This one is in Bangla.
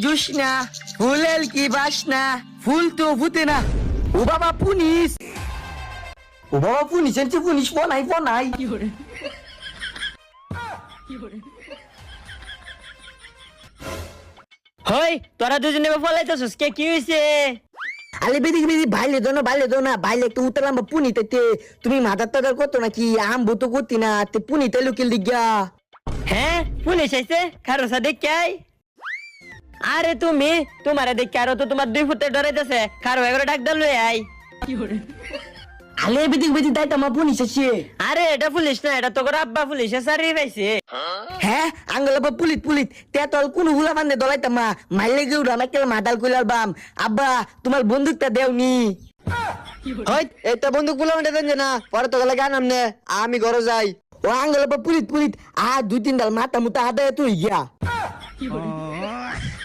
জুসনা ফুলেল কি বাসনা ফুল তো ফুটে না ও বাবা পুনিস এনছে পুনিস ফনাই হই তোরা দুজনে ফলাইতেছস কে কি হইছে? আলে বেদি বাইলে দো না বাইলে একটু উতলাম পুনিতে তুমি মাথার টাদার করতো নাকি আম ভুতো করতি না তে পুনিতে লুকিল দিগা হ্যাঁ পুলিশ আইছে খারো সা দেখ আই। আরে তুমি তোমারে দেখ আরো তো তোমার 2 ফুটে ডরাইতেছে খারো এগারো ডাক দল লই আই। আলে বেদি দাই তোমার পুনিস আছে আরে এটা পুলিশ না এটা তোর আব্বা পুলিশে সারি পাইছে। হ্যাঁ আঙ্গল বা পুলিত তেতল কোন হুলা বান্ধে দলাইতাম মা মাইলে গেউ রামা কেলা মাদাল কইলার বাম আব্বা তোমার বন্দুকটা দেওনি হই এটা বন্দুক গুলো মেটে দেন না পরে তো গেলে গান আমনে আমি ঘরে যাই। ও আঙ্গল বা পুলিত 2-3 ডাল মাথা মুতা আদায় তুই গিয়া